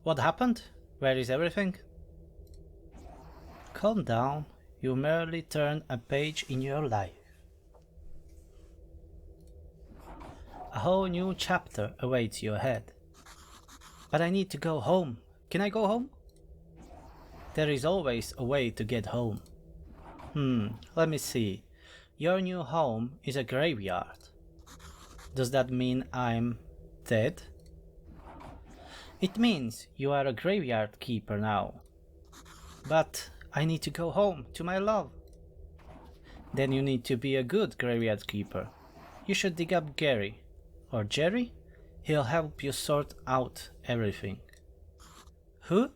What happened? Where is everything? Calm down. You merely turn a page in your life. A whole new chapter awaits you ahead. But I need to go home. Can I go home? There is always a way to get home. Let me see. Your new home is a graveyard. Does that mean I'm dead? It means you are a graveyard keeper now. But I need to go home to my love. Then you need to be a good graveyard keeper. You should dig up Gary. Or Jerry? He'll help you sort out everything. Who?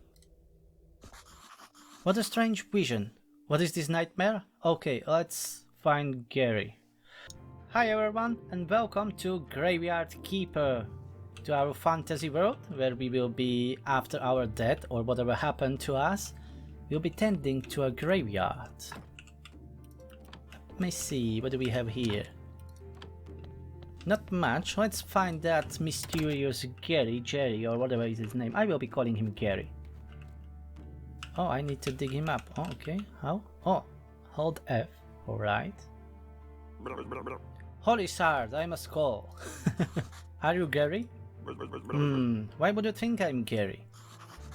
What a strange vision. What is this nightmare? Okay, let's find Gary. Hi everyone and welcome to Graveyard Keeper, to our fantasy world where we will be, after our death or whatever happened to us, we'll be tending to a graveyard. Let me see, what do we have here? Not much. Let's find that mysterious Jerry or whatever is his name. I will be calling him Gary. Oh, I need to dig him up. Oh, okay. How? Oh, hold F. Alright. Holy Sard, I'm a skull. Are you Gary? Why would you think I'm Gary?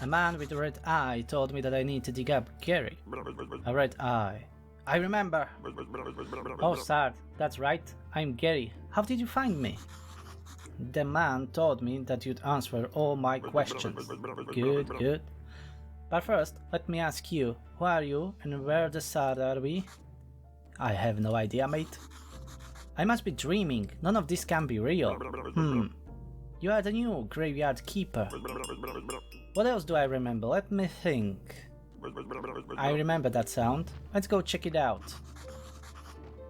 A man with a red eye told me that I need to dig up Gary. A red eye. I remember. Oh, Sard, that's right. I'm Gary. How did you find me? The man told me that you'd answer all my questions. Good, good. But first, let me ask you, who are you and where the Sard are we? I have no idea, mate. I must be dreaming. None of this can be real. You are the new graveyard keeper. What else do I remember? Let me think. I remember that sound. Let's go check it out.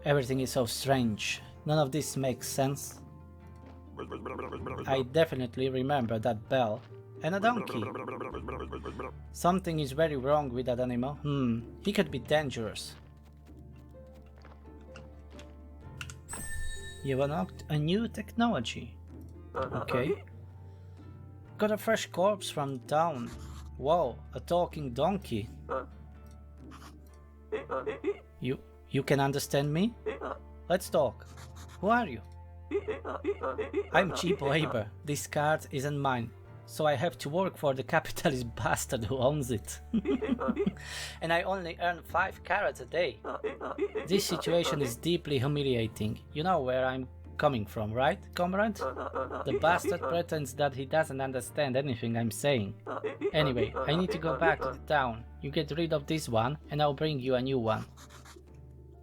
Everything is so strange. None of this makes sense. I definitely remember that bell. And a donkey. Something is very wrong with that animal. He could be dangerous. You unlocked a new technology. Okay. Got a fresh corpse from town. Whoa, a talking donkey. You can understand me? Let's talk. Who are you? I'm cheap labor. This card isn't mine, so I have to work for the capitalist bastard who owns it. And I only earn 5 carats a day. This situation is deeply humiliating. You know where I'm coming from, right, comrade? The bastard pretends that he doesn't understand anything I'm saying. Anyway, I need to go back to the town. You get rid of this one and I'll bring you a new one.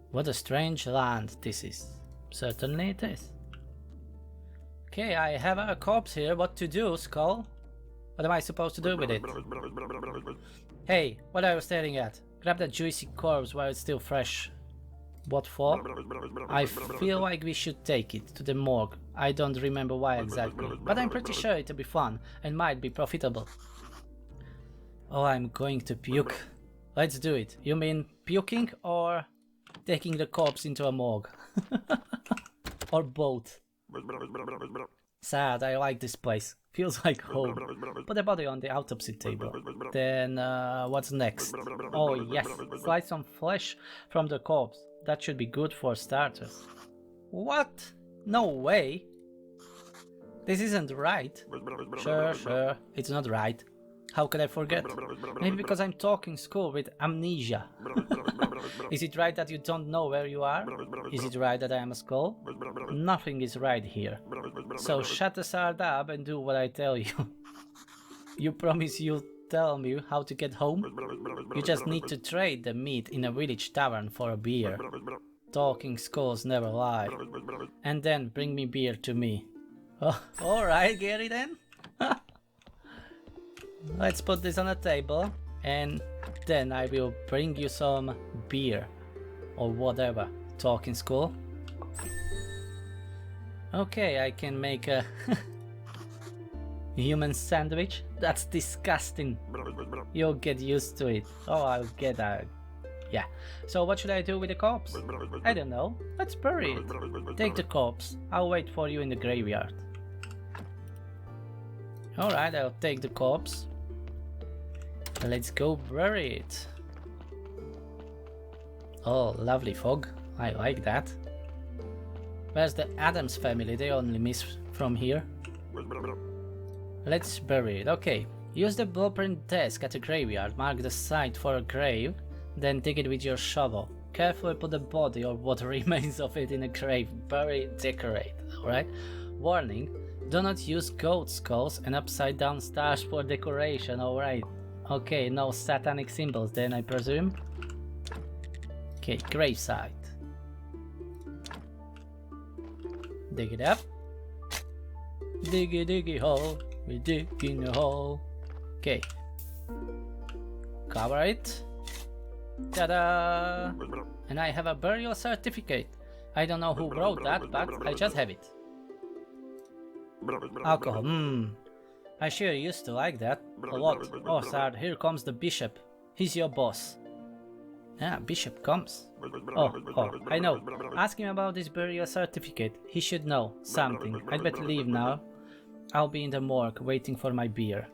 What a strange land this is. Certainly it is. Okay, I have a corpse here. What to do, Skull? What am I supposed to do with it? Hey, what are you staring at? Grab that juicy corpse while it's still fresh. What for? I feel like we should take it to the morgue. I don't remember why exactly, but I'm pretty sure it'll be fun and might be profitable. Oh, I'm going to puke. Let's do it. You mean puking or taking the corpse into a morgue? Or both? Sad, I like this place. Feels like home. Put the body on the autopsy table. Then, what's next? Oh yes, slice some flesh from the corpse. That should be good for starters. What? No way! This isn't right. Sure, it's not right. How could I forget? Maybe because I'm talking school with amnesia. Is it right that you don't know where you are? Is it right that I am a skull? Nothing is right here. So shut the Sard up and do what I tell you. You promise you'll tell me how to get home? You just need to trade the meat in a village tavern for a beer. Talking skulls never lie. And then bring me beer to me. Oh, alright, Gary then. Let's put this on a table and then I will bring you some beer. Or whatever. Talking skull. Okay, I can make a human sandwich? That's disgusting. You'll get used to it. Oh, I'll get that. Yeah. So what should I do with the corpse? I don't know. Let's bury it. Take the corpse. I'll wait for you in the graveyard. Alright, I'll take the corpse. Let's go bury it. Oh, lovely fog. I like that. Where's the Adams family? They only miss from here. Let's bury it. Okay. Use the blueprint desk at a graveyard. Mark the site for a grave. Then dig it with your shovel. Carefully put the body or what remains of it in a grave. Bury, decorate. Alright? Warning. Do not use goat skulls and upside down stars for decoration. Alright. Okay, no satanic symbols then, I presume. Okay, gravesite. Dig it up. Diggy diggy hole. We dig in a hole. Okay. Cover it. Ta-da! And I have a burial certificate. I don't know who wrote that, but I just have it. Alcohol. I sure used to like that. A lot. Oh, sir, here comes the bishop. He's your boss. Ah, bishop comes. Oh, I know. Ask him about this burial certificate. He should know something. I'd better leave now. I'll be in the morgue waiting for my beer.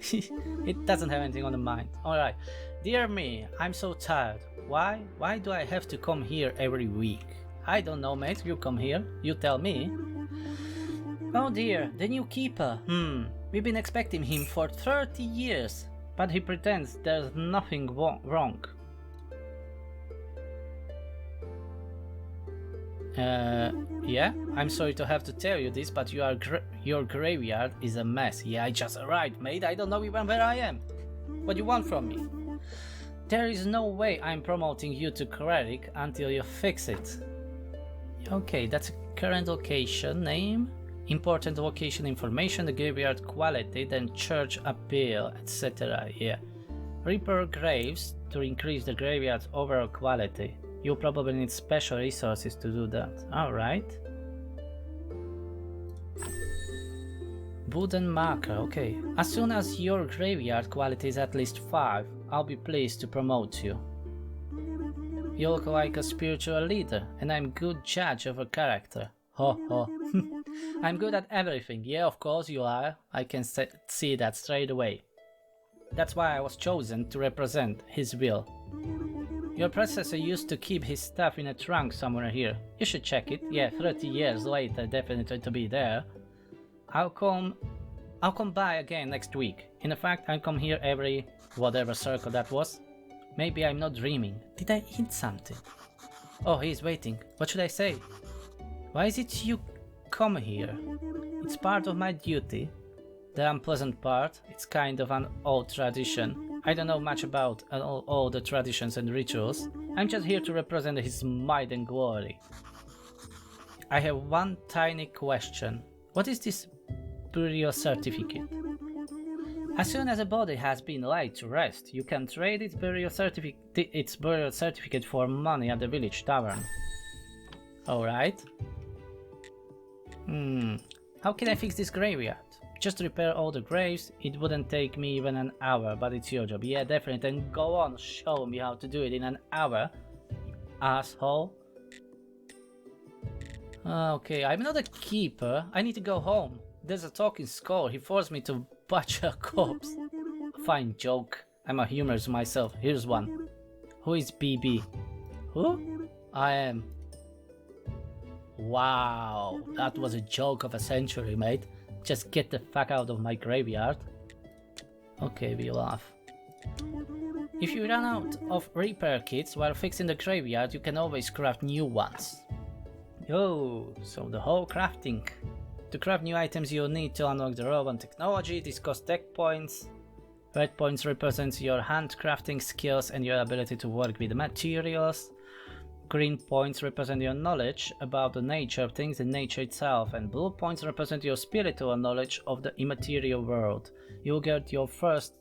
It doesn't have anything on the mind. Alright. Dear me, I'm so tired. Why? Why do I have to come here every week? I don't know, mate. You come here. You tell me. Oh dear, the new keeper. We've been expecting him for 30 years. But he pretends there's nothing wrong. Yeah, I'm sorry to have to tell you this, but your graveyard is a mess. Yeah, I just arrived, mate. I don't know even where I am. What do you want from me? There is no way I'm promoting you to cleric until you fix it. Okay, that's a current location name, important location information, the graveyard quality, then church appeal, etc. Yeah. Repair graves to increase the graveyard's overall quality. You probably need special resources to do that. Alright. Wooden marker, okay. As soon as your graveyard quality is at least 5, I'll be pleased to promote you. You look like a spiritual leader, and I'm good judge of a character. Ho ho. I'm good at everything. Yeah, of course you are. I can see that straight away. That's why I was chosen to represent his will. Your predecessor used to keep his stuff in a trunk somewhere here. You should check it. Yeah, 30 years later, definitely to be there. I'll come by again next week. In fact, I'll come here every whatever circle that was. Maybe I'm not dreaming. Did I eat something? Oh, he's waiting. What should I say? Why is it you come here? It's part of my duty. The unpleasant part, it's kind of an old tradition. I don't know much about all the traditions and rituals. I'm just here to represent his might and glory. I have one tiny question. What is this burial certificate? As soon as a body has been laid to rest, you can trade its burial certificate for money at the village tavern. Alright. How can I fix this graveyard? Just repair all the graves. It wouldn't take me even an hour, but it's your job. Yeah, definitely. Then go on, show me how to do it in an hour, you asshole. Okay, I'm not a keeper. I need to go home. There's a talking skull. He forced me to butcher a corpse. Fine joke. I'm a humorist myself. Here's one. Who is BB? Who? I am. Wow, that was a joke of a century, mate. Just get the fuck out of my graveyard. Okay, we laugh. If you run out of repair kits while fixing the graveyard, you can always craft new ones. Oh, so the whole crafting. To craft new items, you'll need to unlock the relevant technology. This costs tech points. Red points represents your handcrafting skills and your ability to work with materials. Green points represent your knowledge about the nature of things and nature itself, and blue points represent your spiritual knowledge of the immaterial world. You'll get your first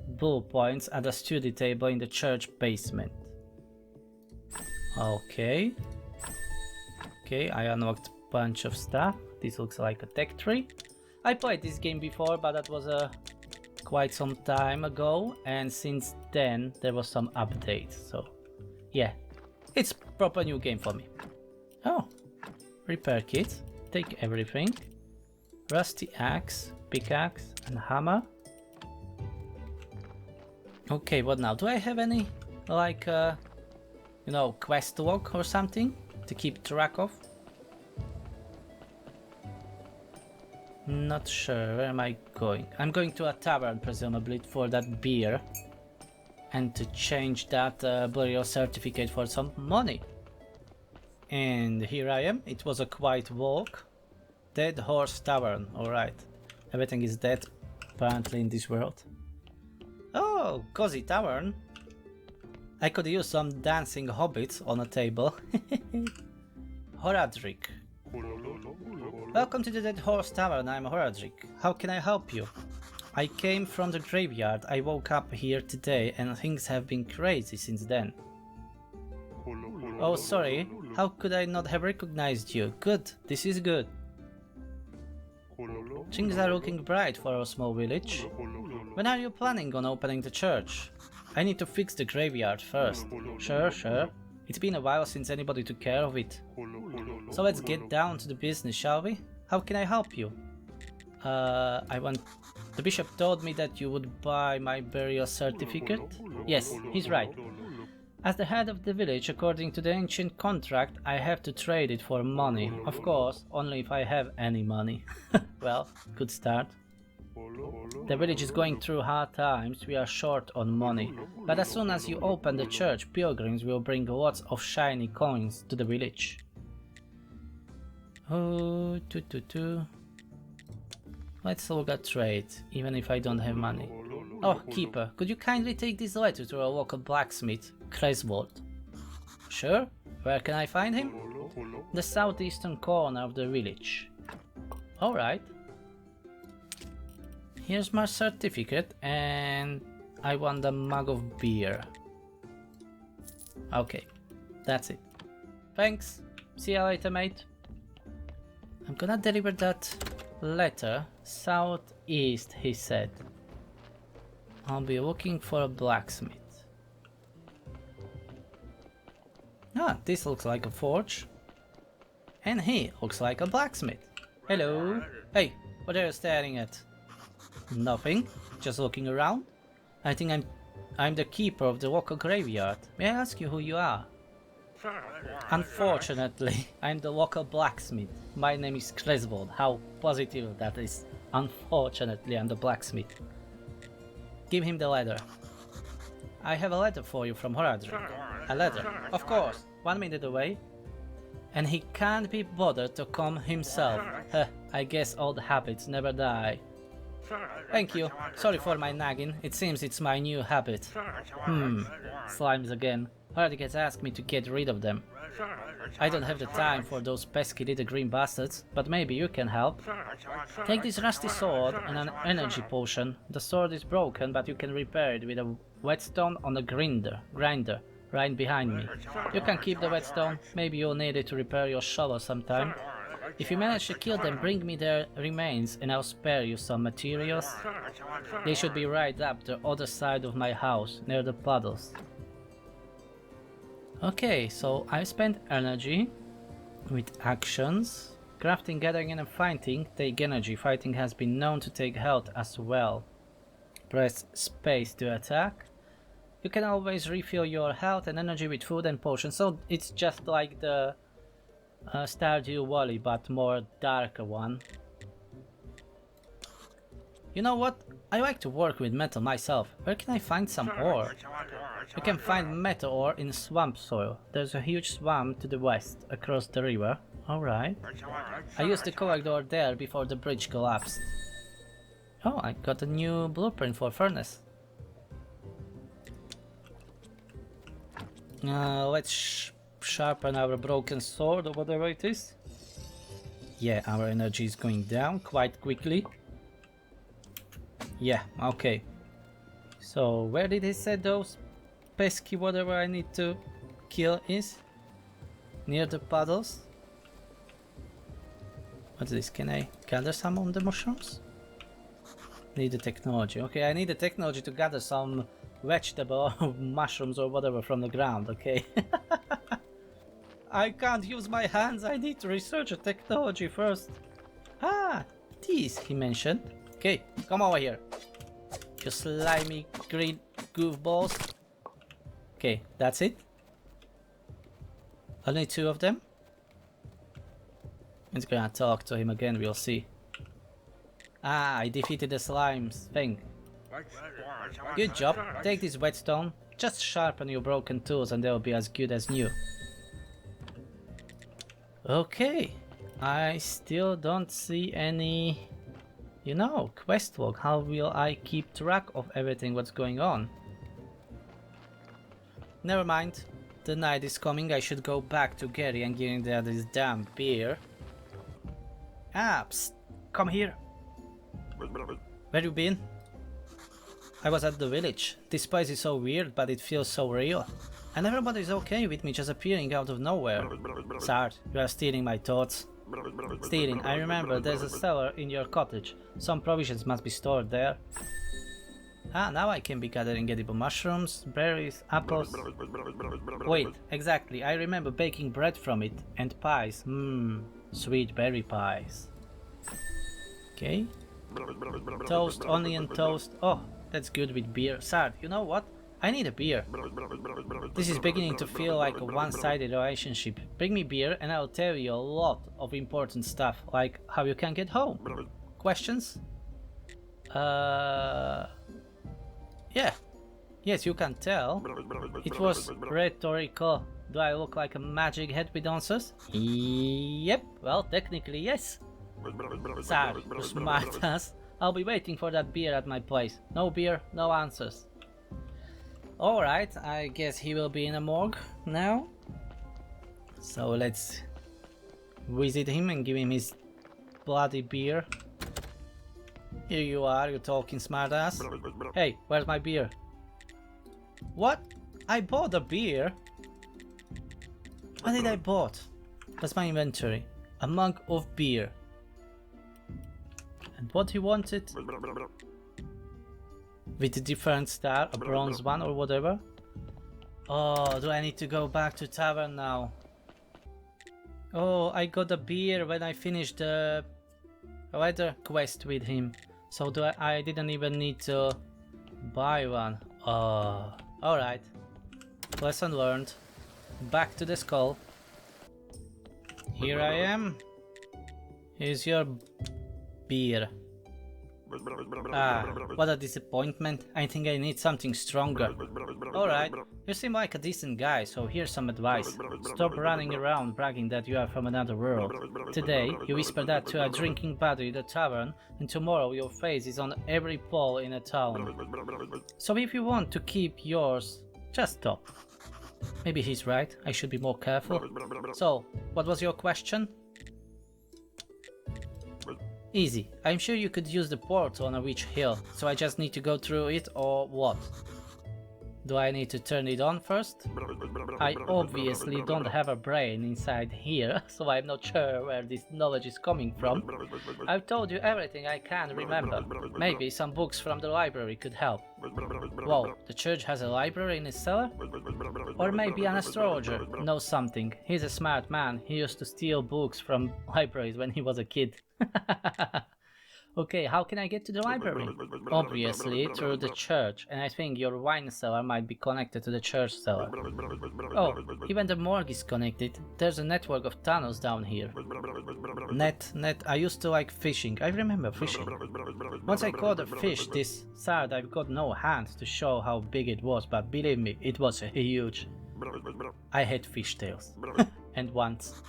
blue points at a study table in the church basement. Okay. Okay, I unlocked a bunch of stuff. This looks like a tech tree. I played this game before, but that was quite some time ago, and since then there was some updates, so yeah. It's proper new game for me. Oh, repair kit. Take everything. Rusty axe, pickaxe, and hammer. Okay, what now? Do I have any, like, you know, quest log or something to keep track of? Not sure. Where am I going? I'm going to a tavern, presumably, for that beer. And to change that burial certificate for some money. And here I am. It was a quiet walk. Dead Horse Tavern. Alright. Everything is dead, apparently, in this world. Oh, cozy tavern. I could use some dancing hobbits on a table. Horadric. Welcome to the Dead Horse Tavern, I'm Horadric. How can I help you? I came from the graveyard. I woke up here today and things have been crazy since then. Oh, sorry. How could I not have recognized you? Good, this is good. Things are looking bright for our small village. When are you planning on opening the church? I need to fix the graveyard first. Sure, sure. It's been a while since anybody took care of it. So let's get down to the business, shall we? How can I help you? The bishop told me that you would buy my burial certificate. Yes, he's right. As the head of the village, according to the ancient contract, I have to trade it for money. Of course, only if I have any money. Well, good start. The village is going through hard times, we are short on money. But as soon as you open the church, pilgrims will bring lots of shiny coins to the village. Oh, Let's look at trade, even if I don't have money. Oh, keeper, could you kindly take this letter to our local blacksmith, Creswold? Sure. Where can I find him? The southeastern corner of the village. Alright. Here's my certificate, and I want a mug of beer. Okay, that's it. Thanks. See you later, mate. I'm gonna deliver that letter southeast, he said. I'll be looking for a blacksmith. Ah, this looks like a forge. And he looks like a blacksmith. Hello. Hey, what are you staring at? Nothing. Just looking around. I think I'm the keeper of the local graveyard. May I ask you who you are? Unfortunately, I'm the local blacksmith. My name is Creswold. How positive that is. Unfortunately, I'm the blacksmith. Give him the letter. I have a letter for you from Horadric. A letter? Of course. 1 minute away. And he can't be bothered to come himself. I guess old habits never die. Thank you. Sorry for my nagging. It seems it's my new habit. Slimes again. Horadric has asked me to get rid of them. I don't have the time for those pesky little green bastards, but maybe you can help. Take this rusty sword and an energy potion. The sword is broken, but you can repair it with a whetstone on a grinder right behind me. You can keep the whetstone. Maybe you'll need it to repair your shovel sometime. If you manage to kill them, bring me their remains and I'll spare you some materials. They should be right up the other side of my house, near the puddles. Okay, so I spent energy with actions. Crafting, gathering and fighting take energy. Fighting has been known to take health as well. Press space to attack. You can always refill your health and energy with food and potions, so it's just like the Stardew Valley, but more darker one. You know what? I like to work with metal myself. Where can I find some ore? You can find metal ore in swamp soil. There's a huge swamp to the west, across the river. Alright. I used to collect ore there before the bridge collapsed. Oh, I got a new blueprint for furnace. Let's sharpen our broken sword or whatever it is. Yeah, our energy is going down quite quickly. Yeah, okay. So where did he say those pesky whatever I need to kill is? Near the puddles? What's this? Can I gather some of the mushrooms? Need the technology. Okay, I need the technology to gather some vegetable mushrooms or whatever from the ground, okay? I can't use my hands, I need to research the technology first. Ah, these he mentioned. Okay, come over here. you slimy green goofballs. Okay, that's it. Only 2 of them. It's gonna talk to him again, we'll see. Ah, I defeated the slimes thing. Good job. Take this whetstone. Just sharpen your broken tools and they'll be as good as new. Okay. I still don't see any, you know, quest log. How will I keep track of everything what's going on? Never mind. The night is coming. I should go back to Gary and give him this damn beer. Ah, psst. Come here. Where you been? I was at the village. This place is so weird, but it feels so real. And everybody's okay with me just appearing out of nowhere. Sard, you are stealing my thoughts. Stealing, I remember there's a cellar in your cottage. Some provisions must be stored there. Ah, now I can be gathering edible mushrooms, berries, apples. Wait, exactly, I remember baking bread from it. And pies, sweet berry pies. Okay. Toast, onion toast. Oh, that's good with beer. Sard, you know what? I need a beer. This is beginning to feel like a one-sided relationship. Bring me beer and I'll tell you a lot of important stuff, like how you can get home. Questions? Yeah. Yes, you can tell. It was rhetorical. Do I look like a magic head with answers? Yep, well, technically yes. Sard, you smartass. I'll be waiting for that beer at my place. No beer, no answers. Alright, I guess he will be in a morgue now. So let's visit him and give him his bloody beer. Here you are, you talking smartass. Hey, where's my beer? What? I bought a beer? What did I bought? That's my inventory. A mug of beer. And what he wanted? With a different star, a bronze one or whatever. Oh, do I need to go back to tavern now? Oh, I got a beer when I finished the weather quest with him. So I didn't even need to buy one. Oh, alright. Lesson learned. Back to the skull. Here I am. Here's your beer. Ah, what a disappointment. I think I need something stronger. Alright, you seem like a decent guy, so here's some advice. Stop running around bragging that you are from another world. Today, you whisper that to a drinking buddy at the tavern, and tomorrow your face is on every pole in a town. So if you want to keep yours, just stop. Maybe he's right, I should be more careful. So, what was your question? Easy. I'm sure you could use the portal on a witch hill, so I just need to go through it, or what? Do I need to turn it on first? I obviously don't have a brain inside here, so I'm not sure where this knowledge is coming from. I've told you everything I can remember. Maybe some books from the library could help. Whoa, the church has a library in its cellar? Or maybe an astrologer knows something. He's a smart man. He used to steal books from libraries when he was a kid. Okay, how can I get to the library? Obviously, through the church, and I think your wine cellar might be connected to the church cellar. Oh, even the morgue is connected. There's a network of tunnels down here. Net, I used to like fishing. I remember fishing. Once I caught a fish, this Sard, I've got no hands to show how big it was, but believe me, it was huge. I hate fishtails. And once.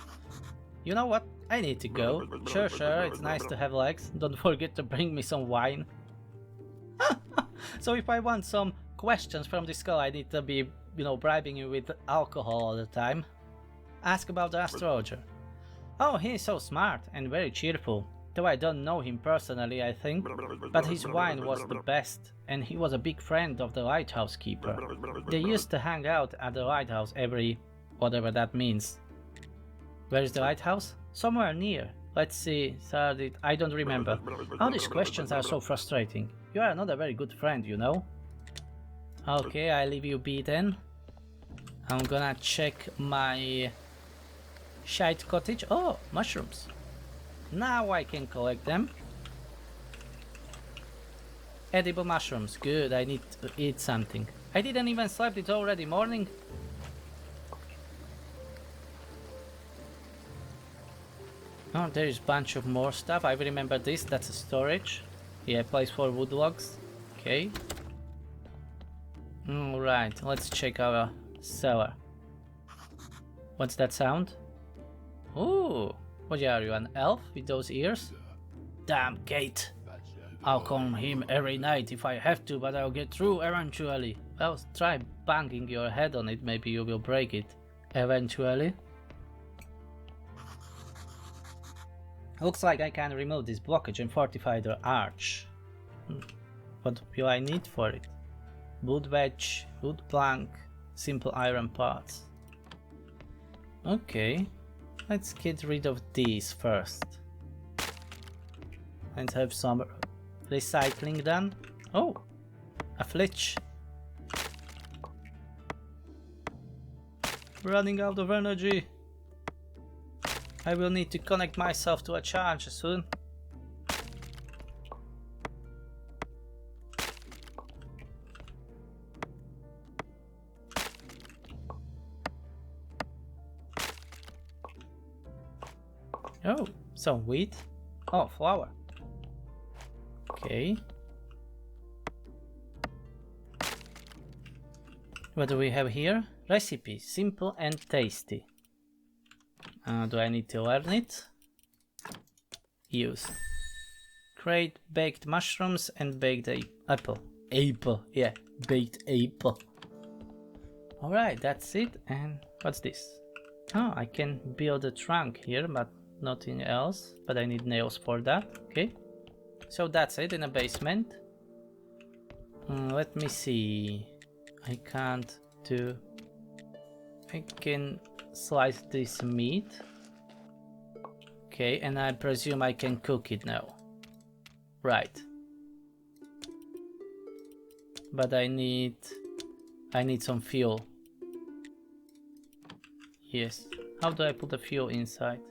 You know what? I need to go. Sure, it's nice to have legs. Don't forget to bring me some wine. So if I want some questions from this skull, I need to be, you know, bribing you with alcohol all the time. Ask about the astrologer. Oh, he's so smart and very cheerful. Though I don't know him personally, I think. But his wine was the best, and he was a big friend of the lighthouse keeper. They used to hang out at the lighthouse every... whatever that means. Where is the lighthouse? Somewhere near. Let's see, Sardit, I don't remember. All these questions are so frustrating. You are not a very good friend, you know? Okay, I leave you be then. I'm gonna check my shite cottage. Oh, mushrooms. Now I can collect them. Edible mushrooms. Good, I need to eat something. I didn't even sleep, it's already morning. Oh, there is a bunch of more stuff. I remember this, that's a storage. Yeah, place for wood logs. Okay. Alright, let's check our cellar. What's that sound? Ooh, what are you, an elf with those ears? Damn gate. I'll call him every night if I have to, but I'll get through eventually. Well, try banging your head on it, maybe you will break it. Eventually. Looks like I can remove this blockage and fortify the arch. What will I need for it? Wood wedge, wood plank, simple iron parts. Okay, let's get rid of these first. Let's have some recycling done. Oh, a flitch. Running out of energy. I will need to connect myself to a charger soon. Oh, some wheat. Oh, flour. Okay. What do we have here? Recipe, simple and tasty. Do I need to learn it? Use. Create baked mushrooms and baked apple. Apple, yeah, baked apple. Alright, that's it. And what's this? Oh, I can build a trunk here, but nothing else. But I need nails for that. Okay. So that's it in a basement. Let me see. I can't do... I can slice this meat. Okay, and I presume I can cook it now. Right. But I need some fuel. Yes. How do I put the fuel inside?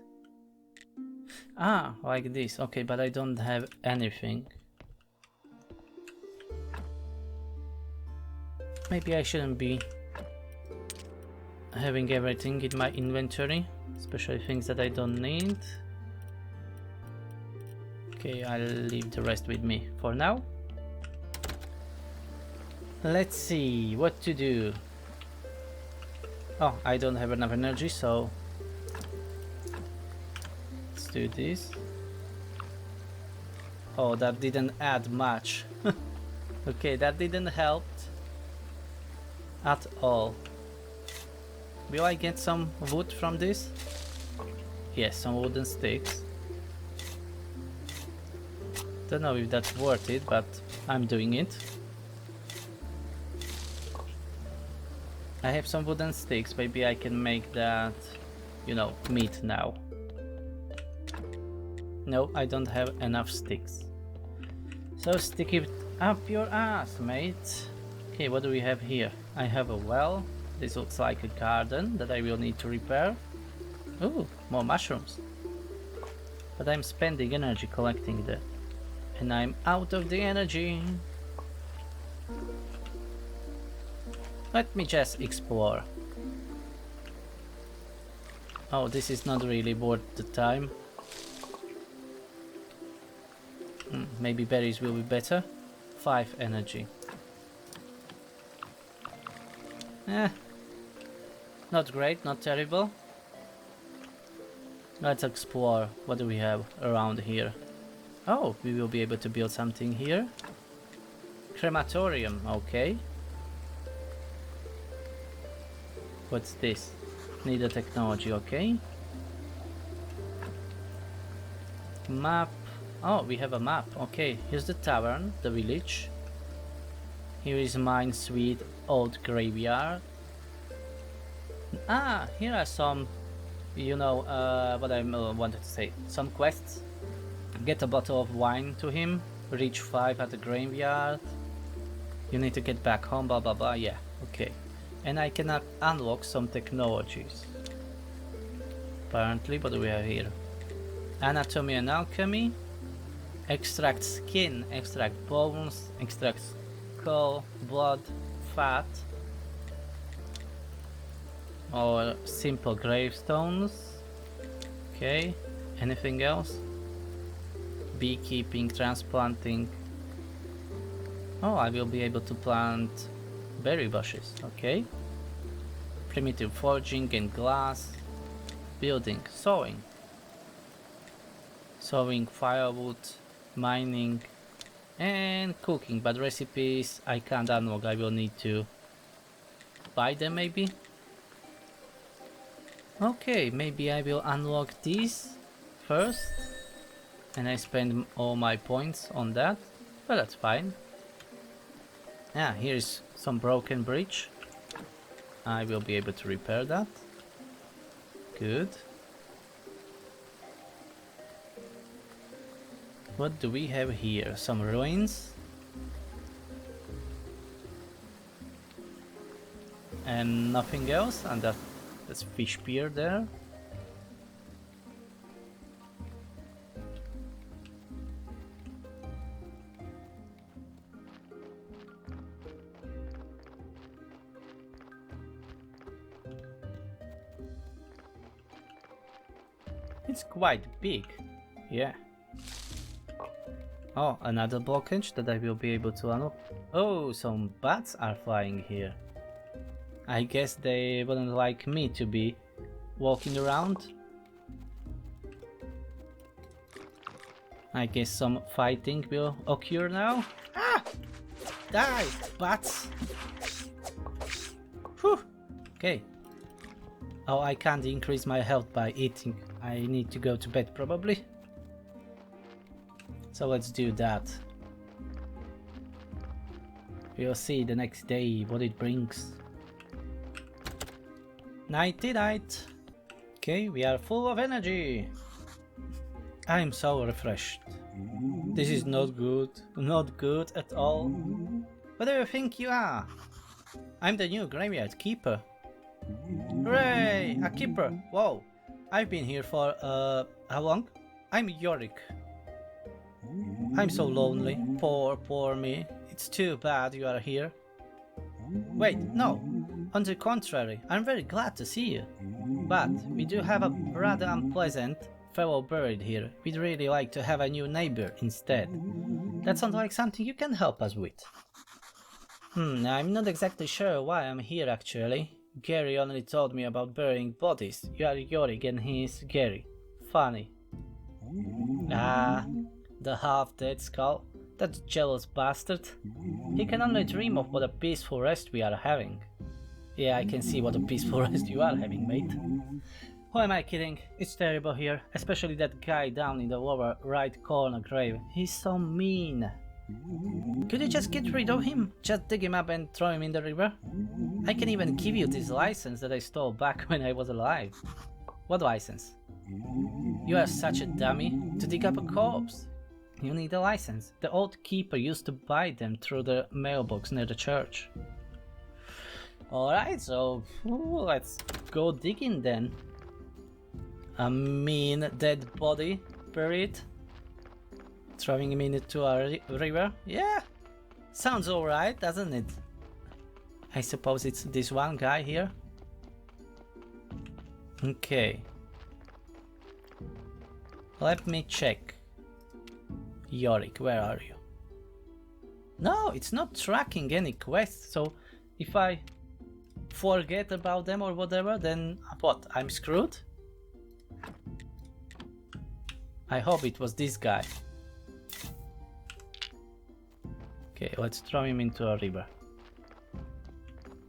Ah, like this. Okay, but I don't have anything. Maybe I shouldn't be having everything in my inventory, especially things that I don't need. Okay, I'll leave the rest with me for now. Let's see what to do. Oh, I don't have enough energy, so let's do this. Oh, that didn't add much. Okay, that didn't help at all. Will I get some wood from this? Yes, some wooden sticks. Don't know if that's worth it, but I'm doing it. I have some wooden sticks, maybe I can make that, you know, meat now. No, I don't have enough sticks. So stick it up your ass, mate. Okay, what do we have here? I have a well. This looks like a garden that I will need to repair. Ooh, more mushrooms. But I'm spending energy collecting that. And I'm out of the energy. Let me just explore. Oh, this is not really worth the time. Maybe berries will be better. 5 energy. Not great, not terrible. Let's explore. What do we have around here? Oh, we will be able to build something here. Crematorium, okay. What's this? Need a technology, okay. Map. Oh, we have a map. Okay, here's the tavern, the village. Here is mine sweet old graveyard. Ah, here are some, you know, what I wanted to say. Some quests. Get a bottle of wine to him. Reach 5 at the graveyard. You need to get back home, blah blah blah. Yeah, okay. And I cannot unlock some technologies. Apparently, what do we have here? Anatomy and alchemy. Extract skin, extract bones, extract skull, blood, fat, or simple gravestones. Okay, anything else? Beekeeping, transplanting. Oh, I will be able to plant berry bushes. Okay. Primitive forging and glass. Building, sewing. Sewing, firewood, mining, and cooking. But recipes I can't unlock. I will need to buy them maybe. Okay, maybe I will unlock these first. And I spend all my points on that. But that's fine. Yeah, here's some broken bridge. I will be able to repair that. Good. What do we have here? Some ruins. And nothing else, and that's fish pier there. It's quite big, yeah. Oh, another blockage that I will be able to unlock. Oh, some bats are flying here. I guess they wouldn't like me to be walking around. I guess some fighting will occur now. Ah! Die, bats! Whew! Okay. Oh, I can't increase my health by eating. I need to go to bed probably. So let's do that. We'll see the next day what it brings. Nighty night. Okay, we are full of energy. I'm so refreshed. This is not good. Not good at all. What do you think you are? I'm the new graveyard keeper. Hooray! A keeper! Whoa! I've been here for, how long? I'm Yorick. I'm so lonely. Poor me. It's too bad you are here. Wait, no. On the contrary, I'm very glad to see you. But we do have a rather unpleasant fellow buried here. We'd really like to have a new neighbor instead. That sounds like something you can help us with. I'm not exactly sure why I'm here actually. Gary only told me about burying bodies. You are Yorick and he's Gary. Funny. Ah, the half-dead skull. That jealous bastard. He can only dream of what a peaceful rest we are having. Yeah, I can see what a peaceful rest you are having, mate. Who am I kidding? It's terrible here, especially that guy down in the lower right corner grave. He's so mean. Could you just get rid of him? Just dig him up and throw him in the river? I can even give you this license that I stole back when I was alive. What license? You are such a dummy. To dig up a corpse. You need a license. The old keeper used to buy them through the mailbox near the church. Alright, so let's go digging then. A mean dead body buried. Throwing him into a river. Yeah, sounds alright, doesn't it? I suppose it's this one guy here. Okay. Let me check. Yorick, where are you? No, it's not tracking any quests, so if I forget about them or whatever, then what? I'm screwed? I hope it was this guy. Okay, let's throw him into a river.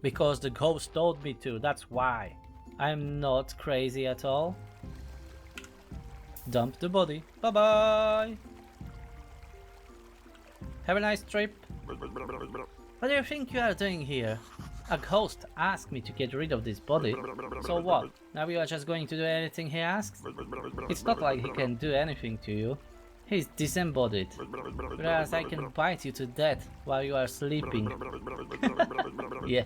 Because the ghost told me to, that's why. I'm not crazy at all. Dump the body. Bye bye! Have a nice trip. What do you think you are doing here? A ghost asked me to get rid of this body. So what? Now you are just going to do anything he asks? It's not like he can do anything to you. He's disembodied. Whereas I can bite you to death while you are sleeping. Yeah.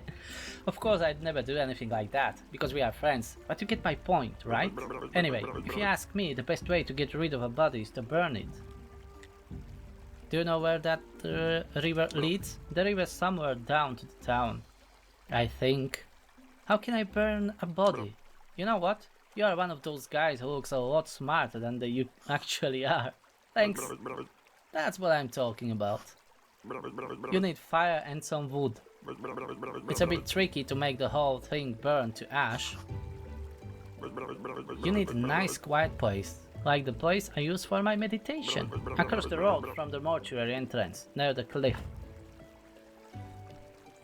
Of course I'd never do anything like that, because we are friends. But you get my point, right? Anyway, if you ask me, the best way to get rid of a body is to burn it. Do you know where that river leads? The river somewhere down to the town, I think. How can I burn a body? You know what? You are one of those guys who looks a lot smarter than you actually are. Thanks. That's what I'm talking about. You need fire and some wood. It's a bit tricky to make the whole thing burn to ash. You need a nice quiet place, like the place I use for my meditation, across the road from the mortuary entrance, near the cliff.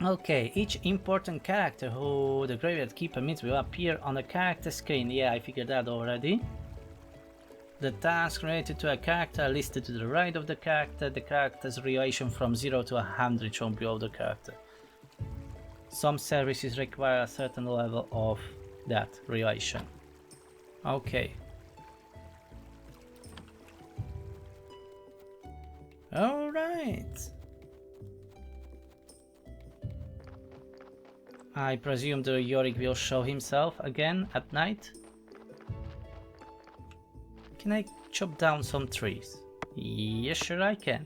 Okay, each important character who the Graveyard Keeper meets will appear on the character screen. Yeah, I figured that already. The tasks related to a character are listed to the right of the character's relation from 0 to 100 shown below the character. Some services require a certain level of that relation. Okay. Alright. I presume the Yorick will show himself again at night. Can I chop down some trees? Yes, sure I can.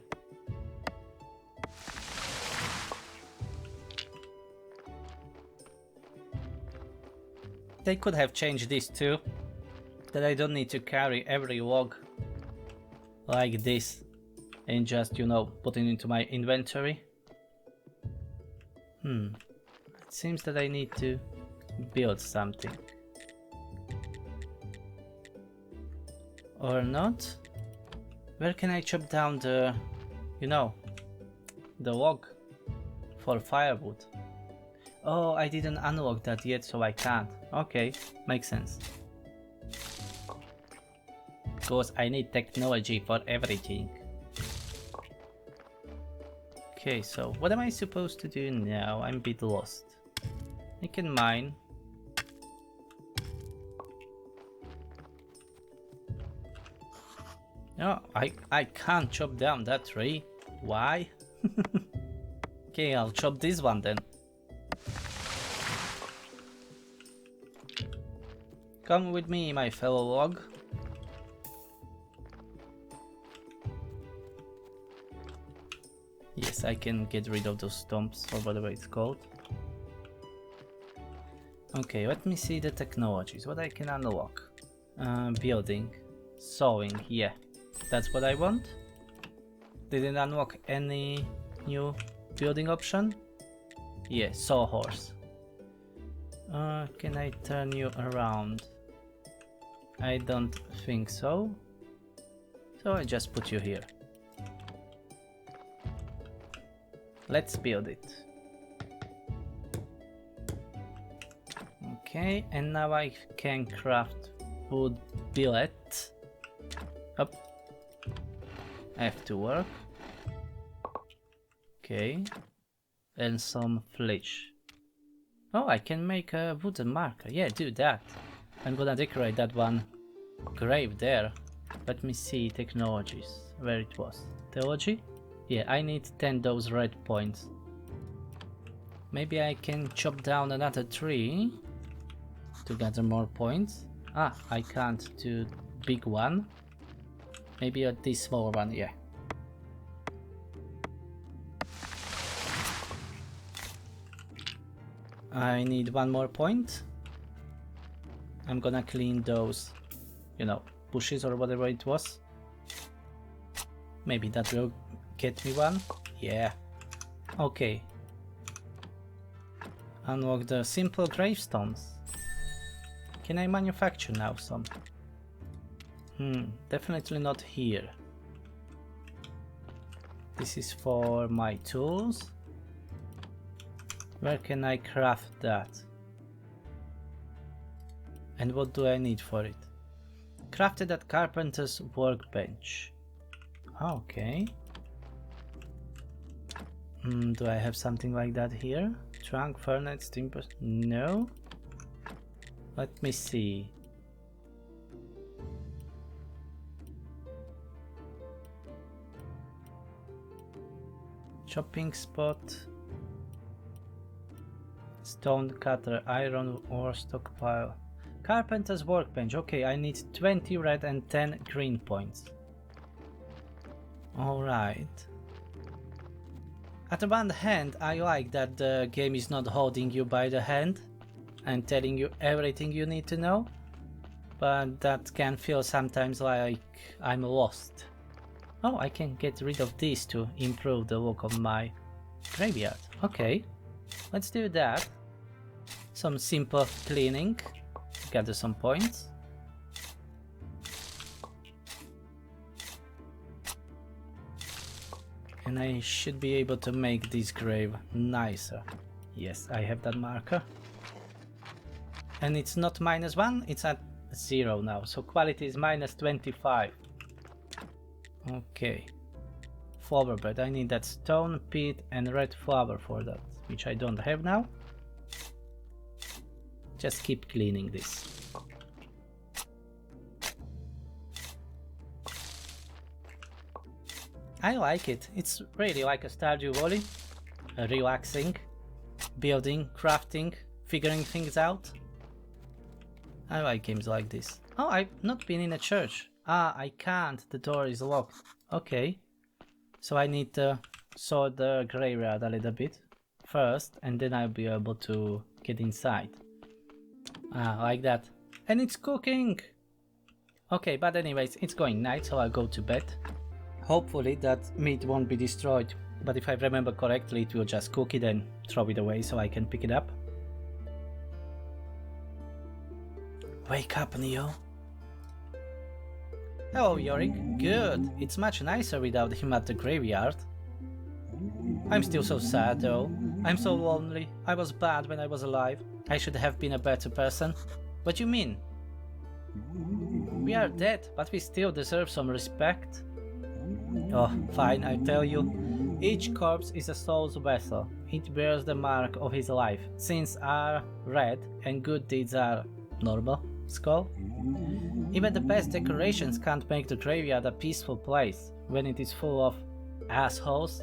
They could have changed this too, that I don't need to carry every log like this and just, you know, put it into my inventory. It seems that I need to build something. Or not? Where can I chop down the, you know, the log for firewood? Oh, I didn't unlock that yet, so I can't. Okay, makes sense. Because I need technology for everything. Okay, so what am I supposed to do now? I'm a bit lost. I can mine. No, I can't chop down that tree. Why? Okay, I'll chop this one then. Come with me, my fellow log. Yes, I can get rid of those stumps or whatever it's called. Okay, let me see the technologies. What I can unlock. Building. Sewing, yeah. That's what I want. Didn't unlock any new building option? Yeah, sawhorse. Can I turn you around? I don't think so. So I just put you here. Let's build it. Okay, and now I can craft wood billet. Up. I have to work. Okay. And some flitch. Oh, I can make a wooden marker. Yeah, do that. I'm gonna decorate that one grave there. Let me see technologies. Where it was. Theology? Yeah, I need 10 those red points. Maybe I can chop down another tree to gather more points. Ah, I can't do big one. Maybe at this small one, yeah. I need one more point. I'm gonna clean those, you know, bushes or whatever it was. Maybe that will get me one. Yeah. Okay. Unlock the simple gravestones. Can I manufacture now some? Definitely not here. This is for my tools. Where can I craft that? And what do I need for it? Crafted at carpenter's workbench. Okay. Do I have something like that here? Trunk, furnace, timber? No. Let me see. Chopping spot. Stone cutter, iron ore stockpile. Carpenter's workbench. Okay, I need 20 red and 10 green points. Alright. At the one hand, I like that the game is not holding you by the hand and telling you everything you need to know, but that can feel sometimes like I'm lost. Oh, I can get rid of these to improve the look of my graveyard. Okay, let's do that. Some simple cleaning, gather some points. And I should be able to make this grave nicer. Yes, I have that marker. And it's not -1, it's at 0 now, so quality is -25. Okay. Flower bed, I need that stone, peat and red flower for that, which I don't have now. Just keep cleaning this. I like it. It's really like a Stardew Valley. Relaxing, building, crafting, figuring things out. I like games like this. Oh, I've not been in a church. Ah, I can't. The door is locked. Okay. So I need to sort the graveyard a little bit first, and then I'll be able to get inside. Ah, like that. And it's cooking! Okay, but anyways, it's going night, so I'll go to bed. Hopefully that meat won't be destroyed, but if I remember correctly, it will just cook it and throw it away so I can pick it up. Wake up, Neo. Hello, Yorick. Good. It's much nicer without him at the graveyard. I'm still so sad, though. I'm so lonely. I was bad when I was alive. I should have been a better person. What do you mean? We are dead, but we still deserve some respect. Oh, fine, I tell you. Each corpse is a soul's vessel. It bears the mark of his life. Sins are red and good deeds are normal. Skull? Even the best decorations can't make the graveyard a peaceful place when it is full of assholes.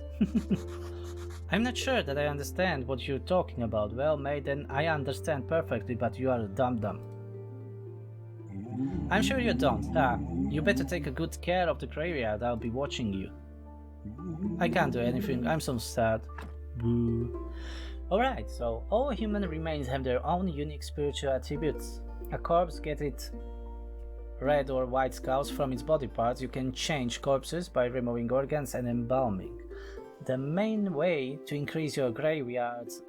I'm not sure that I understand what you're talking about. Well, maiden, I understand perfectly, but you are a dum-dum. I'm sure you don't. Ah, you better take a good care of the graveyard. I'll be watching you. I can't do anything. I'm so sad. Boo. Alright, so all human remains have their own unique spiritual attributes. A corpse gets its red or white scars from its body parts. You can change corpses by removing organs and embalming. The main way to increase your graveyard's,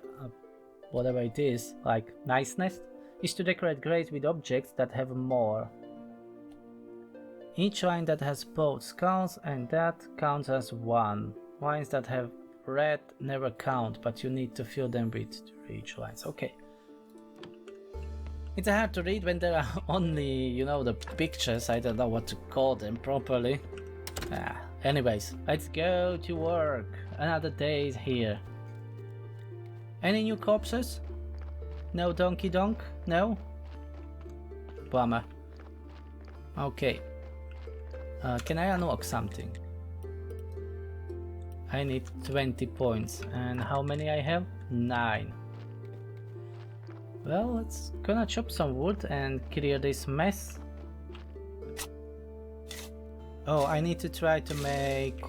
whatever it is, like niceness, is to decorate graves with objects that have more. Each line that has both skulls and that counts as 1. Lines that have red never count, but you need to fill them with each lines. Okay. It's hard to read when there are only, you know, the pictures. I don't know what to call them properly. Anyways, let's go to work. Another day is here. Any new corpses? No donkey donk? No? Bummer. Okay. Can I unlock something? I need 20 points. And how many I have? 9. Well, let's gonna chop some wood and clear this mess. Oh, I need to try to make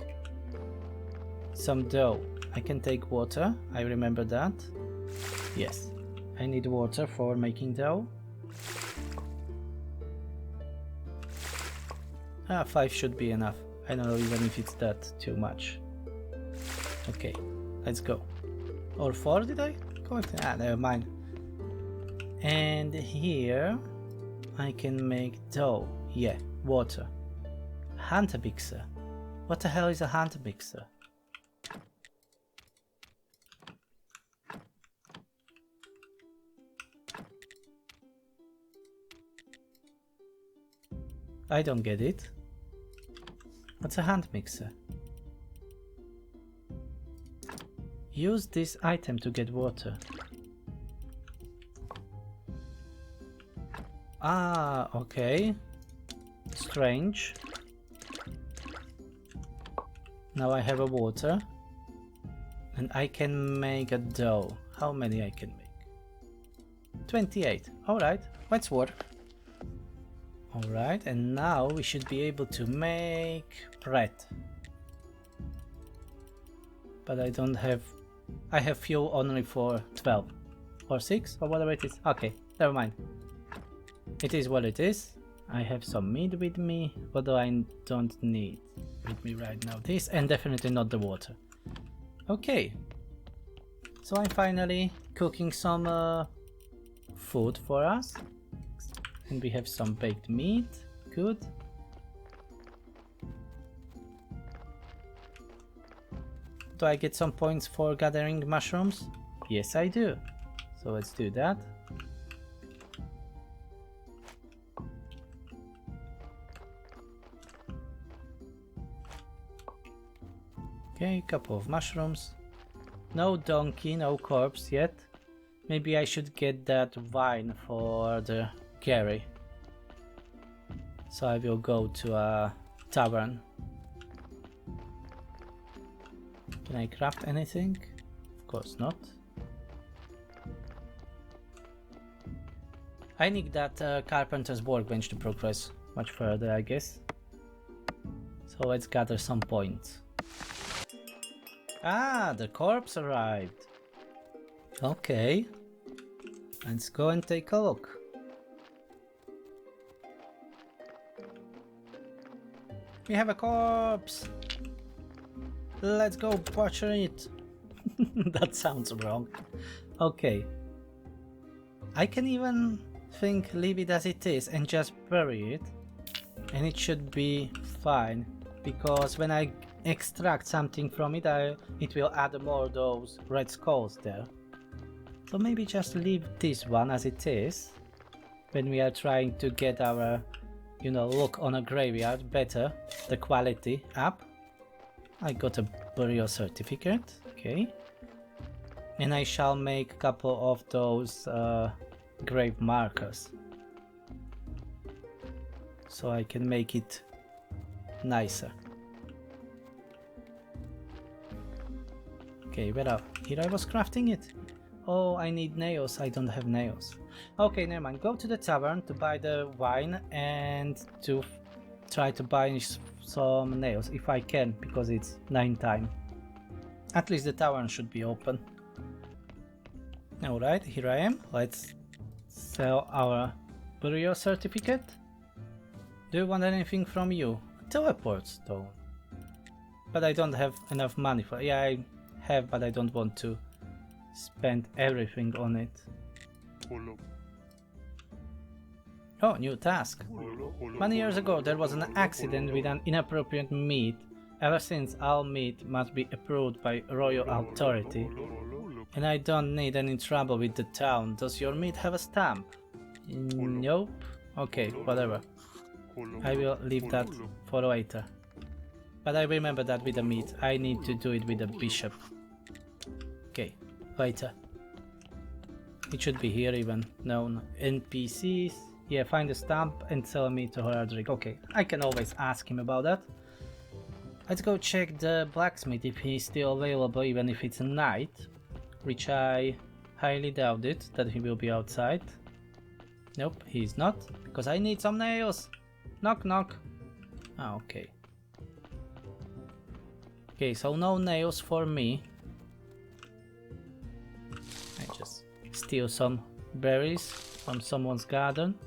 some dough. I can take water, I remember that. Yes, I need water for making dough. 5 should be enough. I don't know even if it's that too much. Okay, let's go. Or 4 did I? Never mind. And here I can make dough. Yeah, water. Hunter mixer. What the hell is a hunter mixer? I don't get it. What's a hand mixer? Use this item to get water. Ah, okay. Strange. Now I have a water. And I can make a dough. How many I can make? 28. Alright, let's work. Alright, and now we should be able to make bread. but I don't have... I have fuel only for 12 or 6 or whatever it is. Okay, never mind. It is what it is. I have some meat with me, what do I don't need with me right now? This, and definitely not the water. Okay, so I'm finally cooking some food for us, and we have some baked meat. Good. Do I get some points for gathering mushrooms? Yes, I do. So let's do that. Okay, couple of mushrooms. No donkey, no corpse yet. Maybe I should get that wine for the Gary. So I will go to a tavern. Can I craft anything? Of course not. I need that carpenter's workbench to progress much further, I guess. So let's gather some points. Ah, the corpse arrived. Okay. Let's go and take a look. We have a corpse! Let's go butcher it! That sounds wrong. Okay. I can even leave it as it is and just bury it. And it should be fine. Because when I extract something from it, it will add more of those red skulls there. So maybe just leave this one as it is. When we are trying to get our, look on a graveyard better, the quality up. I got a burial certificate, okay. And I shall make a couple of those grave markers. So I can make it nicer. Okay, where up? Here I was crafting it. Oh, I need nails. I don't have nails. Okay, never mind. Go to the tavern to buy the wine and to try to buy some nails if I can, because it's 9 time. At least the tavern should be open. Alright, here I am. Let's sell our burial certificate. Do you want anything from you? Teleport stone. But I don't have enough money for it. Yeah, I have, but I don't want to spend everything on it. Oh, new task. Many years ago there was an accident with an inappropriate meat. Ever since, all meat must be approved by royal authority. And I don't need any trouble with the town. Does your meat have a stamp? Nope. Okay, whatever. I will leave that for later. But I remember that with the meat. I need to do it with the bishop. Okay, later. It should be here even. No, NPCs. Yeah, find a stamp and sell me to Horadric. Okay, I can always ask him about that. Let's go check the blacksmith if he's still available, even if it's night. Which I highly doubt it, that he will be outside. Nope, he's not. Because I need some nails. Knock knock. Ah, okay. Okay, so no nails for me. I just steal some berries from someone's garden.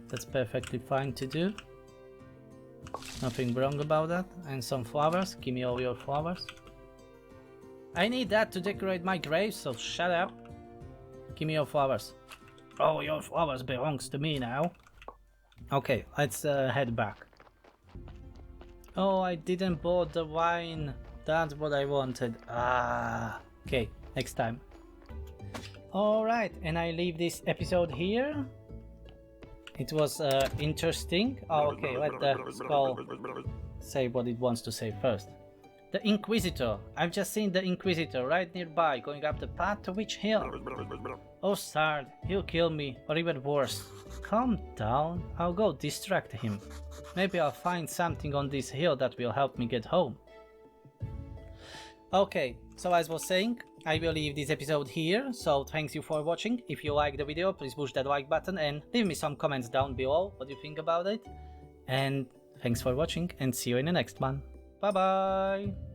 That's perfectly fine to do. Nothing wrong about that. And some flowers. Give me all your flowers. I need that to decorate my grave, so shut up. Give me your flowers. Oh, your flowers belongs to me now. Okay, let's head back. Oh, I didn't bought the wine. That's what I wanted. Ah. Okay, next time. Alright, and I leave this episode here. It was interesting. Oh, okay, let the skull say what it wants to say first. The Inquisitor. I've just seen the Inquisitor right nearby, going up the path to which hill? Oh, Sard, he'll kill me, or even worse. Calm down, I'll go distract him. Maybe I'll find something on this hill that will help me get home. Okay, so as I was saying, I will leave this episode here, so thanks you for watching. If you liked the video, please push that like button and leave me some comments down below what you think about it. And thanks for watching, and see you in the next one. Bye bye!